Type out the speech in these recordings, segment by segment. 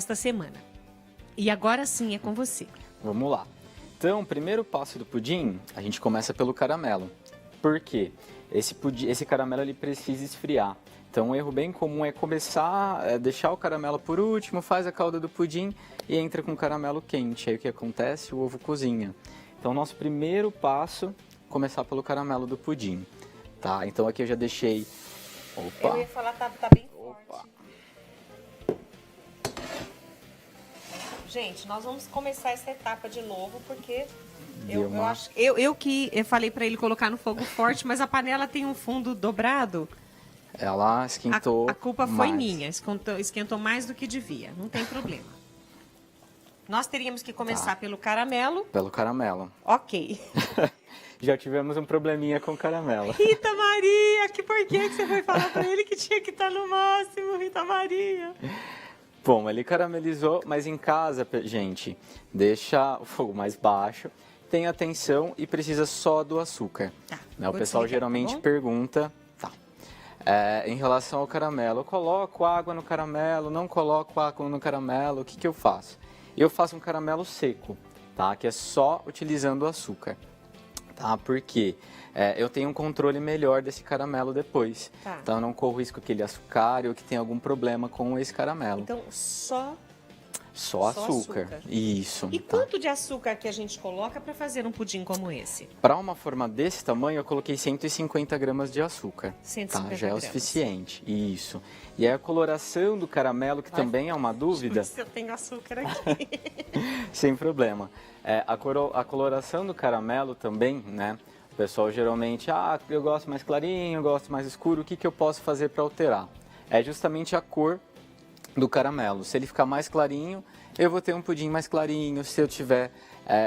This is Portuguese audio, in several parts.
esta semana. E agora sim é com você. Vamos lá. Então, o primeiro passo do pudim, a gente começa pelo caramelo. Por quê? Esse caramelo ele precisa esfriar. Então, um erro bem comum é começar, deixar o caramelo por último, faz a calda do pudim e entra com o caramelo quente. Aí o que acontece? O ovo cozinha. Então, nosso primeiro passo, começar pelo caramelo do pudim. Tá? Então, aqui eu já deixei... Opa! Eu ia falar, tá bem forte. Opa. Gente, nós vamos começar essa etapa de novo, porque Deu eu uma- acho... Eu falei pra ele colocar no fogo forte, mas a panela tem um fundo dobrado. Ela esquentou A culpa foi mais. minha, esquentou mais do que devia, não tem problema. Nós teríamos que começar pelo caramelo. Pelo caramelo. Ok. Já tivemos um probleminha com caramelo. Rita Maria, por que você foi falar pra ele que tinha que estar no máximo, Rita Maria? Bom, ele caramelizou, mas em casa, gente, deixa o fogo mais baixo, tem atenção e precisa só do açúcar. Tá, Né, o vou pessoal desligar, tá geralmente bom? pergunta, em relação ao caramelo, eu coloco água no caramelo, não coloco água no caramelo, o que eu faço? Eu faço um caramelo seco, tá? Que é só utilizando o açúcar. Tá? Porque eu tenho um controle melhor desse caramelo depois. Tá. Então eu não corro risco que ele açucare ou que tenha algum problema com esse caramelo. Então, só Só açúcar. açúcar. Isso. E tá? quanto de açúcar que a gente coloca para fazer um pudim como esse? Para uma forma desse tamanho, eu coloquei 150 gramas de açúcar. 150 tá? Já é o gramas. suficiente. Isso. E aí a coloração do caramelo, que também é uma dúvida, Se eu tenho açúcar aqui. sem problema. A coloração do caramelo também, né? O pessoal geralmente, eu gosto mais clarinho, eu gosto mais escuro, o que eu posso fazer para alterar? É justamente a cor do caramelo. Se ele ficar mais clarinho, eu vou ter um pudim mais clarinho. Se eu tiver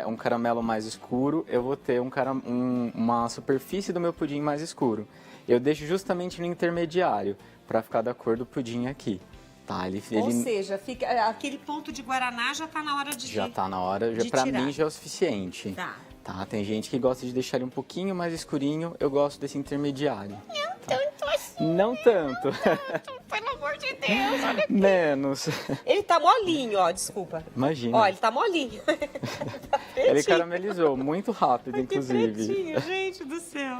um caramelo mais escuro, eu vou ter uma superfície do meu pudim mais escuro. Eu deixo justamente no intermediário, para ficar da cor do pudim aqui. Tá? Ou seja, aquele ponto de guaraná já está na hora de já está na hora, de para tirar. mim já é o suficiente. Tá. Tá? Tem gente que gosta de deixar ele um pouquinho mais escurinho, eu gosto desse intermediário. Não tanto assim, Não tanto, pelo amor de Deus, olha. menos. Ele tá molinho, ó, desculpa. Imagina. Ó, ele tá molinho. Tá Ele pretinho. caramelizou muito rápido, Que inclusive. pretinho, gente do céu.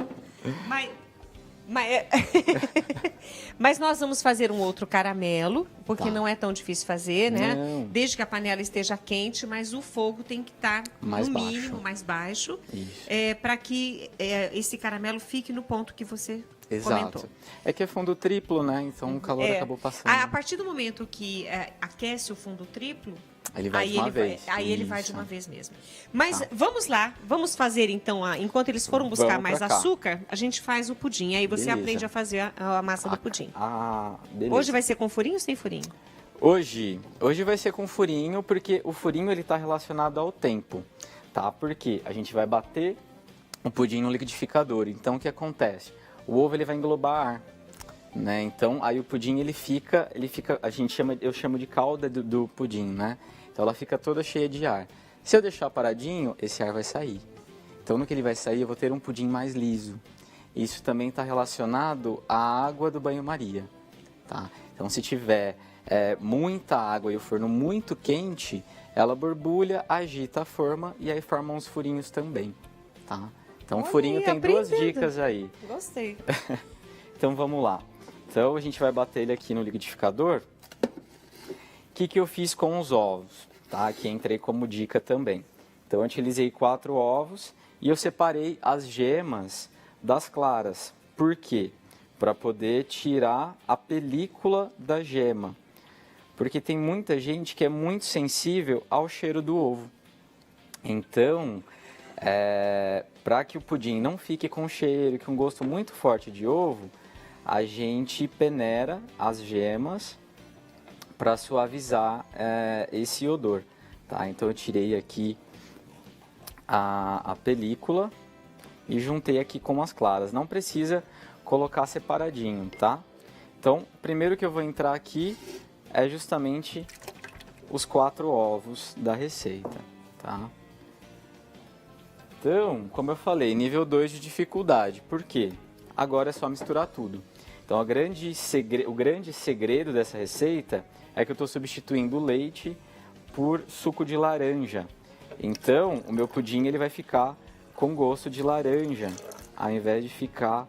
Mas nós vamos fazer um outro caramelo, porque Tá. não é tão difícil fazer, né? Não. Desde que a panela esteja quente, mas o fogo tem que estar Mais no baixo. mínimo mais baixo, Isso. para que esse caramelo fique no ponto que você Exato. comentou. É que é fundo triplo, né? Então o calor acabou passando. A partir do momento que aquece o fundo triplo, Ele vai aí de uma ele vai, vez. aí ele vai de Isso. uma vez mesmo. Mas Tá. vamos lá, vamos fazer então, enquanto eles foram buscar Vamos mais pra cá. açúcar, a gente faz o pudim. Aí você Beleza. aprende a fazer a massa do pudim. Beleza. Hoje vai ser com furinho ou sem furinho? Hoje vai ser com furinho, porque o furinho ele está relacionado ao tempo, tá? Porque a gente vai bater o pudim no liquidificador. Então o que acontece? O ovo ele vai englobar ar, né? Então aí o pudim ele fica, eu chamo de calda do pudim, né? Então ela fica toda cheia de ar. Se eu deixar paradinho, esse ar vai sair. Então no que ele vai sair, eu vou ter um pudim mais liso. Isso também está relacionado à água do banho-maria, tá? Então se tiver muita água e o forno muito quente, ela borbulha, agita a forma e aí formam os furinhos também, tá? Então o Olha furinho aí, tem duas aprendendo. dicas aí. Gostei. Então vamos lá. Então a gente vai bater ele aqui no liquidificador. O que eu fiz com os ovos? Tá? Aqui entrei como dica também. Então eu utilizei 4 ovos e eu separei as gemas das claras. Por quê? Para poder tirar a película da gema. Porque tem muita gente que é muito sensível ao cheiro do ovo. Então, para que o pudim não fique com cheiro, com um gosto muito forte de ovo, a gente peneira as gemas para suavizar esse odor. Tá? Então eu tirei aqui a película e juntei aqui com as claras. Não precisa colocar separadinho, tá? Então, o primeiro que eu vou entrar aqui é justamente os 4 ovos da receita, tá? Então, como eu falei, nível 2 de dificuldade. Por quê? Agora é só misturar tudo. Então, o grande segredo dessa receita é que eu estou substituindo o leite por suco de laranja. Então, o meu pudim ele vai ficar com gosto de laranja, ao invés de ficar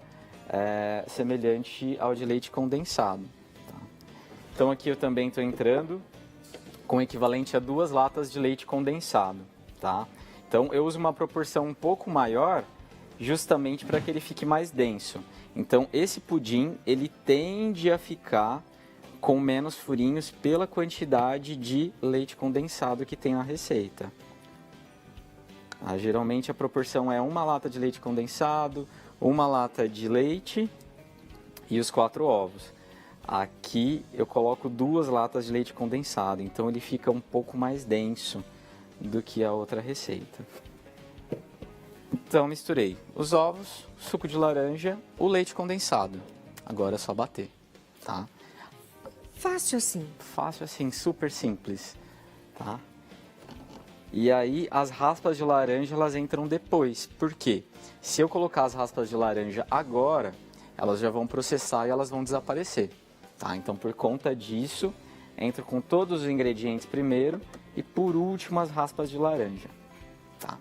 semelhante ao de leite condensado. Tá? Então, aqui eu também estou entrando com o equivalente a 2 latas de leite condensado. Tá? Então, eu uso uma proporção um pouco maior, justamente para que ele fique mais denso. Então, esse pudim, ele tende a ficar com menos furinhos pela quantidade de leite condensado que tem na receita. Geralmente a proporção é 1 lata de leite condensado, 1 lata de leite e os 4 ovos. Aqui eu coloco 2 latas de leite condensado, então ele fica um pouco mais denso do que a outra receita. Então misturei os ovos, suco de laranja, o leite condensado. Agora é só bater, tá? Fácil assim. Fácil assim, super simples, tá? E aí as raspas de laranja elas entram depois. Por quê? Se eu colocar as raspas de laranja agora, elas já vão processar e elas vão desaparecer, tá? Então por conta disso, entro com todos os ingredientes primeiro e por último as raspas de laranja, tá?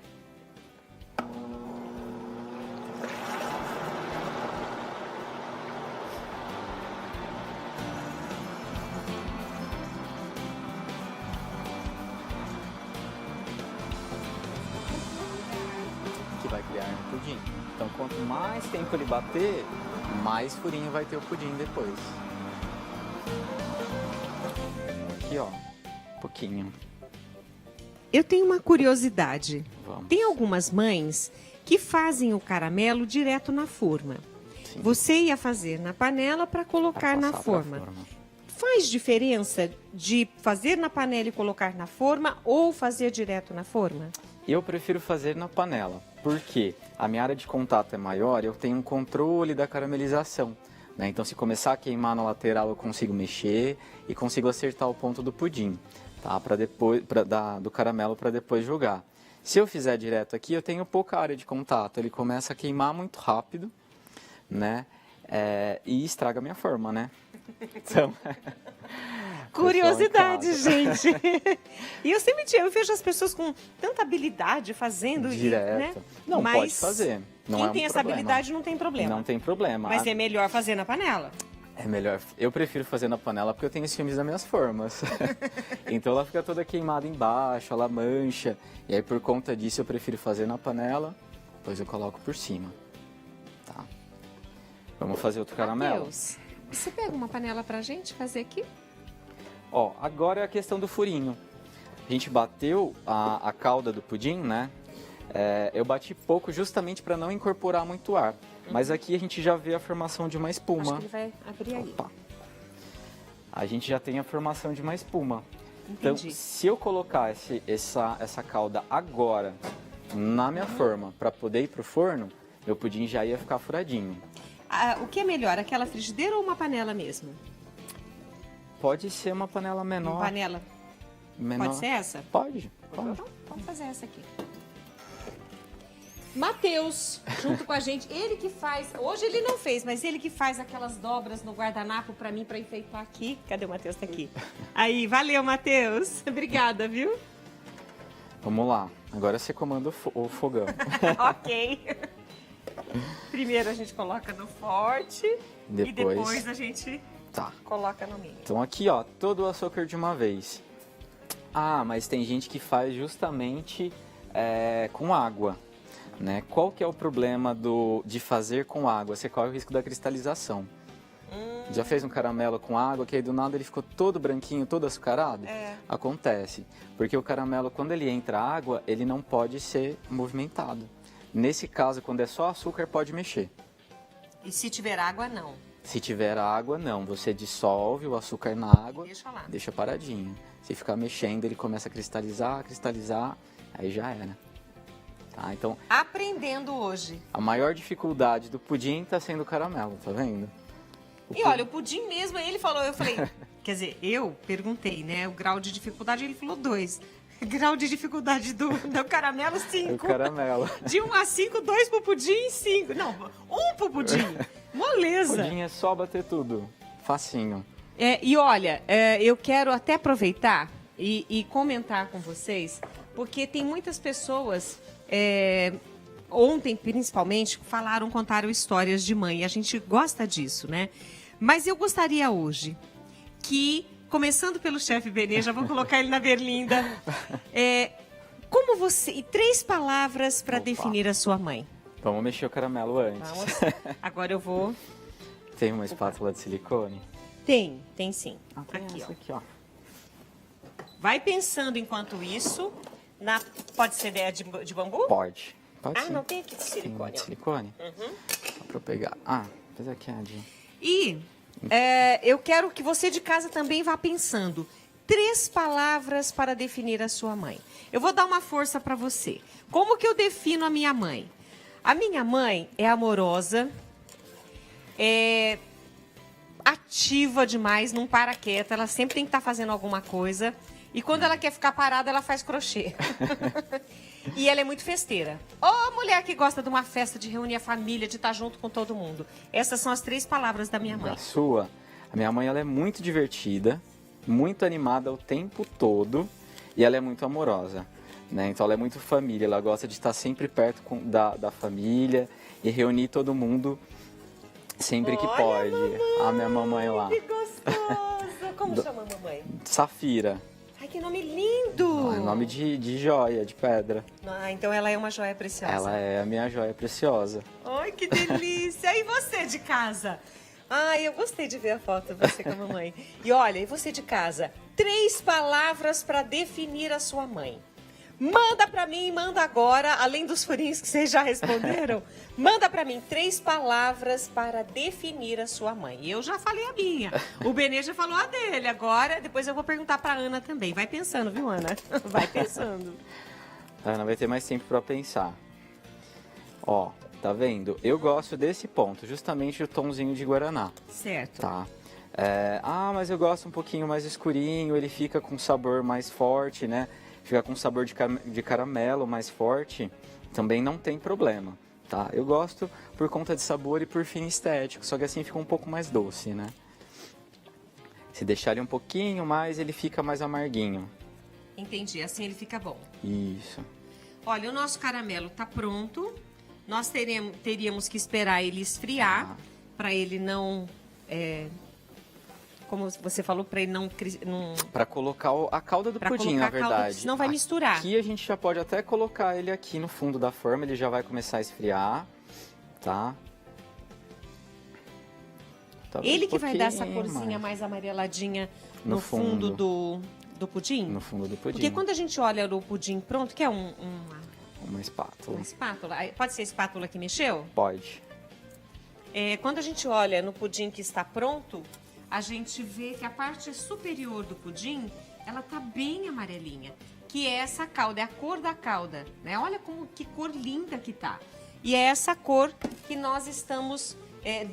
Que vai criar no pudim. Então, quanto mais tempo ele bater, mais furinho vai ter o pudim depois. Aqui, ó, um pouquinho. Eu tenho uma curiosidade. Vamos. Tem algumas mães que fazem o caramelo direto na forma. Sim. Você ia fazer na panela para colocar Pra na passar pra forma. Faz diferença de fazer na panela e colocar na forma ou fazer direto na forma? Eu prefiro fazer na panela, porque a minha área de contato é maior e eu tenho um controle da caramelização, né? Então, se começar a queimar na lateral, eu consigo mexer e consigo acertar o ponto do pudim, tá? Do caramelo para depois jogar. Se eu fizer direto aqui, eu tenho pouca área de contato, ele começa a queimar muito rápido, né? E estraga a minha forma, né? Então... Curiosidade, gente. E eu vejo as pessoas com tanta habilidade fazendo direto. Né? Não, mas pode fazer. Não quem é um tem essa problema. habilidade não tem problema. Não tem problema. Mas é melhor fazer na panela. É melhor. Eu prefiro fazer na panela porque eu tenho ciúmes das minhas formas. Então ela fica toda queimada embaixo, ela mancha. E aí por conta disso eu prefiro fazer na panela, depois eu coloco por cima. Tá. Vamos fazer outro caramelo? Mateus, você pega uma panela pra gente fazer aqui? Ó, agora é a questão do furinho. A gente bateu a calda do pudim, né? Eu bati pouco justamente para não incorporar muito ar. Mas aqui a gente já vê a formação de uma espuma. Acho que ele vai abrir aí. Opa. A gente já tem a formação de uma espuma. Entendi. Então, se eu colocar essa calda agora na minha forma para poder ir pro forno, meu pudim já ia ficar furadinho. O que é melhor, aquela frigideira ou uma panela mesmo? Pode ser uma panela menor. Uma panela. menor. Pode ser essa? Pode. Então, vamos fazer essa aqui. Matheus, junto com a gente, ele que faz, hoje ele não fez, mas ele que faz aquelas dobras no guardanapo pra mim, pra enfeitar aqui. Cadê o Matheus? Tá aqui. Aí, valeu, Matheus. Obrigada, viu? Vamos lá. Agora você comanda o fogão. Ok. Primeiro a gente coloca no forte e depois a gente coloca no mínimo. Então aqui, ó, todo o açúcar de uma vez. Ah, mas tem gente que faz justamente com água. Né? Qual que é o problema de fazer com água? Você corre o risco da cristalização. Já fez um caramelo com água, que aí do nada ele ficou todo branquinho, todo açucarado? Acontece. Porque o caramelo, quando ele entra água, ele não pode ser movimentado. Nesse caso, quando é só açúcar, pode mexer. E se tiver água, não? Se tiver água, não. Você dissolve o açúcar na água, deixa paradinho. Se ficar mexendo, ele começa a cristalizar, aí já era. Tá, então, aprendendo hoje. A maior dificuldade do pudim está sendo o caramelo, tá vendo? Olha, o pudim mesmo, ele falou, eu falei, quer dizer, eu perguntei, né, o grau de dificuldade, ele falou 2. Grau de dificuldade do caramelo, 5. O caramelo. De 1 a 5, 2 pro pudim, 5. Não, 1 pro pudim. Moleza. Pudim é só bater tudo, facinho. E olha, eu quero até aproveitar e comentar com vocês, porque tem muitas pessoas, ontem principalmente, contaram histórias de mãe. A gente gosta disso, né? Mas eu gostaria hoje que, começando pelo chefe Benê, já vou colocar ele na berlinda, como você... E 3 palavras para definir a sua mãe. Vamos mexer o caramelo antes. Vamos. Agora eu vou... Tem uma espátula de silicone? Tem sim. Tem aqui, essa ó. aqui, ó. Vai pensando enquanto isso. Pode ser de bambu? Pode sim. Não tem aqui de Tem uma silicone. de silicone? Só pra eu pegar. Mas aqui é a de... E eu quero que você de casa também vá pensando. 3 palavras para definir a sua mãe. Eu vou dar uma força para você. Como que eu defino a minha mãe? A minha mãe é amorosa, é ativa demais, não para quieta, ela sempre tem que estar fazendo alguma coisa. E quando ela quer ficar parada, ela faz crochê. E ela é muito festeira. Mulher que gosta de uma festa, de reunir a família, de estar junto com todo mundo. Essas são as 3 palavras da minha mãe. A minha mãe, ela é muito divertida, muito animada o tempo todo e ela é muito amorosa, né? Então ela é muito família, ela gosta de estar sempre perto da família e reunir todo mundo sempre que pode. A minha mamãe lá. Que gostoso! Como chama a mamãe? Safira. Ai, que nome lindo! É nome de joia, de pedra. Então ela é uma joia preciosa. Ela é a minha joia preciosa. Ai, que delícia! E você de casa? Eu gostei de ver a foto, você com a mamãe. E olha, e você de casa? 3 palavras para definir a sua mãe. Manda para mim, manda agora, além dos furinhos que vocês já responderam, manda para mim 3 palavras para definir a sua mãe. Eu já falei a minha, o Benê já falou a dele, agora depois eu vou perguntar para Ana também. Vai pensando, viu, Ana? Vai pensando. A Ana vai ter mais tempo para pensar. Tá vendo? Eu gosto desse ponto, justamente do tomzinho de guaraná. Certo. Tá. Mas eu gosto um pouquinho mais escurinho, ele fica com sabor mais forte, né? Fica com sabor de caramelo mais forte, também não tem problema, tá? Eu gosto por conta de sabor e por fim estético, só que assim fica um pouco mais doce, né? Se deixar ele um pouquinho mais, ele fica mais amarguinho. Entendi, assim ele fica bom. Isso. Olha, o nosso caramelo tá pronto. Nós teríamos que esperar ele esfriar, para ele não... como você falou, para ele não... Para colocar a calda do pudim, na verdade. Senão vai misturar. Aqui a gente já pode até colocar ele aqui no fundo da forma, ele já vai começar a esfriar, tá? Ele que vai dar essa corzinha mais amareladinha no fundo do pudim? No fundo do pudim. Porque quando a gente olha o pudim pronto, que é uma espátula. Uma espátula. Pode ser a espátula que mexeu? Pode. Quando a gente olha no pudim que está pronto, a gente vê que a parte superior do pudim, ela tá bem amarelinha. Que é essa calda, é a cor da calda, né? Olha que cor linda que tá. E é essa cor que nós estamos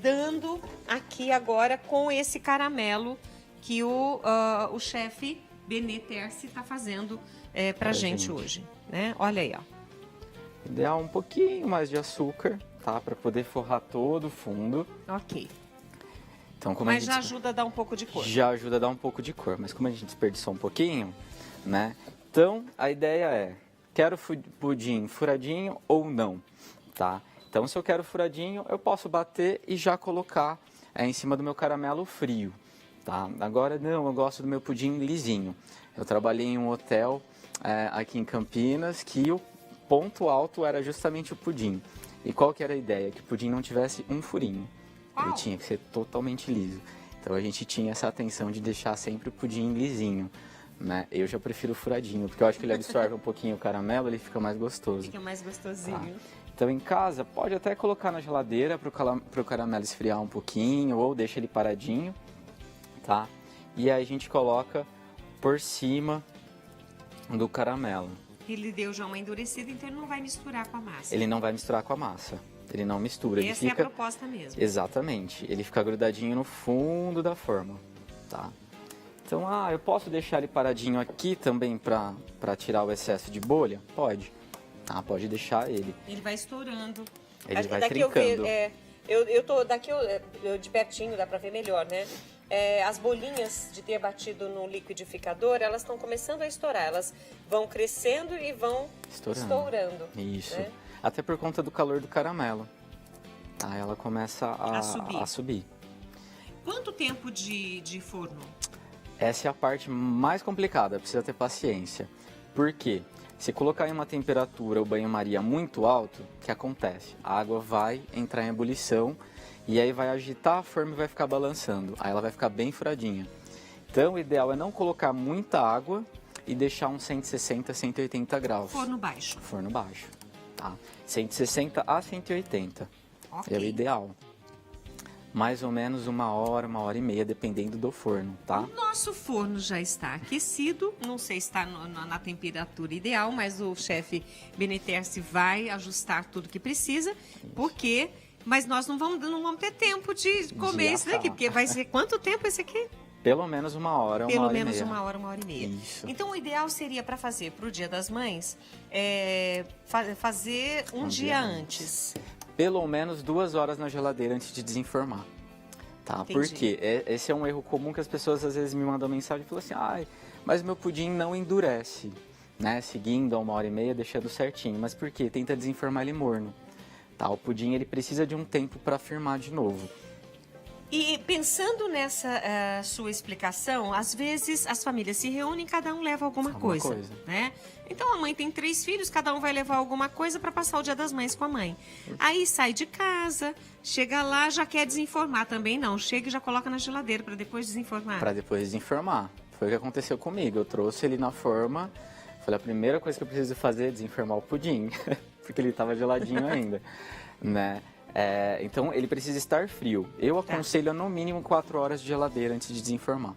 dando aqui agora com esse caramelo que o chefe Benê Terci tá fazendo pra gente hoje, né? Olha aí, ó. Ideal um pouquinho mais de açúcar, tá? Para poder forrar todo o fundo. Ok. Então, mas já ajuda a dar um pouco de cor. Já ajuda a dar um pouco de cor, mas como a gente desperdiçou um pouquinho, né? Então, a ideia é, quero pudim furadinho ou não, tá? Então, se eu quero furadinho, eu posso bater e já colocar em cima do meu caramelo frio, tá? Agora, não, eu gosto do meu pudim lisinho. Eu trabalhei em um hotel aqui em Campinas que o ponto alto era justamente o pudim. E qual que era a ideia? Que o pudim não tivesse um furinho. Ele tinha que ser totalmente liso. Então a gente tinha essa atenção de deixar sempre o pudim lisinho, né? Eu já prefiro o furadinho, porque eu acho que ele absorve um pouquinho o caramelo, ele fica mais gostoso. Fica mais gostosinho. Tá? Então em casa, pode até colocar na geladeira para o caramelo esfriar um pouquinho, ou deixa ele paradinho, tá? E aí a gente coloca por cima do caramelo. Ele deu já uma endurecida, então ele não vai misturar com a massa. Ele não vai misturar com a massa. Ele não mistura. Essa é a proposta mesmo. Exatamente. Ele fica grudadinho no fundo da forma, tá? Então, eu posso deixar ele paradinho aqui também para tirar o excesso de bolha? Pode. Pode deixar ele. Ele vai estourando. Ele vai trincando. Eu tô daqui de pertinho, dá para ver melhor, né? as bolinhas de ter batido no liquidificador, elas estão começando a estourar. Elas vão crescendo e vão estourando. Isso. Né? Até por conta do calor do caramelo. Aí ela começa a subir. Quanto tempo de forno? Essa é a parte mais complicada, precisa ter paciência. Por quê? Se colocar em uma temperatura o banho-maria muito alto, o que acontece? A água vai entrar em ebulição e aí vai agitar a forma e vai ficar balançando. Aí ela vai ficar bem furadinha. Então o ideal é não colocar muita água e deixar uns 160, 180 graus. Forno baixo. Forno baixo, tá? 160 a 180 é o ideal. Mais ou menos 1 hora e meia, dependendo do forno, tá? O nosso forno já está aquecido, não sei se está na temperatura ideal, mas o chefe Beneterce vai ajustar tudo que precisa, porque... Mas nós não vamos ter tempo de comer isso daqui, porque vai ser quanto tempo esse aqui? Pelo menos 1 hora, 1 hora e meia. Pelo menos 1 hora e meia. Isso. Então, o ideal seria para fazer para o Dia das Mães, fazer um dia antes. Pelo menos 2 horas na geladeira antes de desenformar. Tá? Entendi. Porque esse é um erro comum que as pessoas às vezes me mandam mensagem e falam assim, ai, mas meu pudim não endurece, né? Seguindo a 1 hora e meia, deixando certinho. Mas por quê? Tenta desenformar ele morno. Tá? O pudim ele precisa de um tempo para firmar de novo. E pensando nessa sua explicação, às vezes as famílias se reúnem, cada um leva alguma coisa, né? Então a mãe tem 3 filhos, cada um vai levar alguma coisa para passar o Dia das Mães com a mãe. Aí sai de casa, chega lá, já quer desenformar também, não. Chega e já coloca na geladeira para depois desenformar. Para depois desenformar. Foi o que aconteceu comigo. Eu trouxe ele na forma, falei, a primeira coisa que eu preciso fazer é desenformar o pudim, porque ele estava geladinho ainda, né? Então ele precisa estar frio. Eu aconselho no mínimo 4 horas de geladeira antes de desenformar.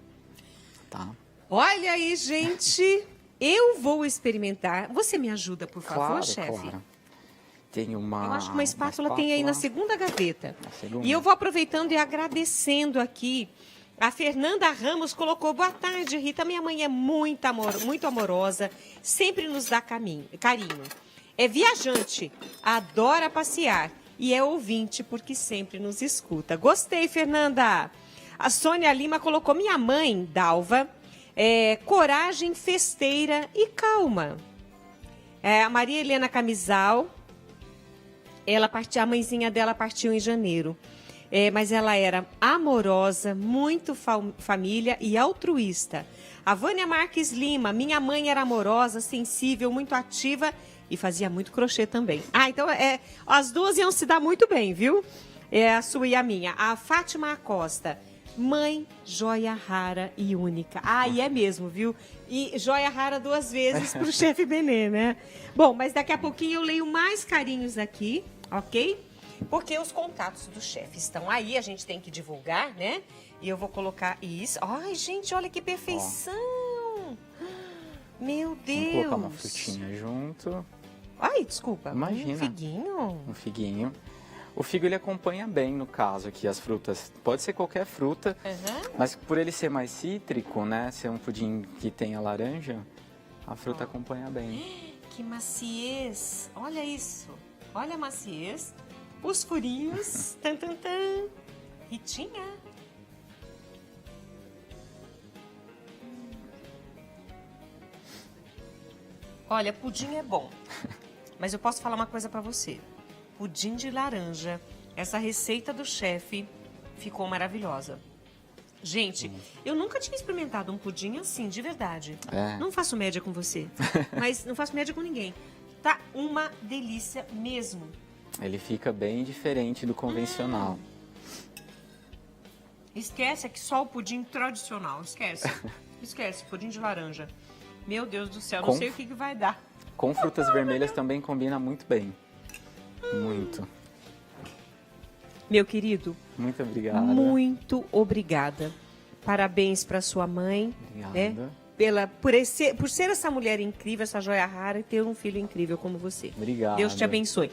Tá? Olha aí, gente, eu vou experimentar. Você me ajuda, por favor, chefe? Claro. Tem uma. Eu acho que uma espátula tem aí na segunda gaveta. Segunda. E eu vou aproveitando e agradecendo aqui. A Fernanda Ramos colocou, boa tarde, Rita. Minha mãe é muito amorosa, sempre nos dá carinho. É viajante, adora passear. E é ouvinte, porque sempre nos escuta. Gostei, Fernanda. A Sônia Lima colocou, minha mãe, Dalva, coragem, festeira e calma. A Maria Helena Camisal, a mãezinha dela partiu em janeiro. Mas ela era amorosa, muito família e altruísta. A Vânia Marques Lima, minha mãe era amorosa, sensível, muito ativa e fazia muito crochê também. Então as duas iam se dar muito bem, viu? A sua e a minha. A Fátima Acosta, mãe, joia rara e única. E é mesmo, viu? E joia rara 2 vezes pro chefe Benê, né? Bom, mas daqui a pouquinho eu leio mais carinhos aqui, ok? Porque os contatos do chefe estão aí, a gente tem que divulgar, né? E eu vou colocar isso. Ai, gente, olha que perfeição! Meu Deus! Vamos colocar uma frutinha junto. Ai, desculpa. Imagina. Um figuinho? Um figuinho. O figo, ele acompanha bem, no caso aqui, as frutas. Pode ser qualquer fruta, mas por ele ser mais cítrico, né? Ser um pudim que tem a laranja, a fruta acompanha bem. Que maciez! Olha isso! Olha a maciez. Os furinhos. Tan, tan, tan. Ritinha. Olha, pudim é bom. Mas eu posso falar uma coisa pra você. Pudim de laranja. Essa receita do chefe ficou maravilhosa. Gente, eu nunca tinha experimentado um pudim assim, de verdade. Não faço média com você, mas não faço média com ninguém. Tá uma delícia mesmo. Ele fica bem diferente do convencional. Esquece que só o pudim tradicional. Esquece. Esquece, pudim de laranja. Meu Deus do céu, não sei o que vai dar. Com frutas vermelhas também combina muito bem. Muito. Meu querido, muito obrigado. Muito obrigada. Parabéns para sua mãe. Obrigada. Por ser essa mulher incrível, essa joia rara e ter um filho incrível como você. Obrigado. Deus te abençoe.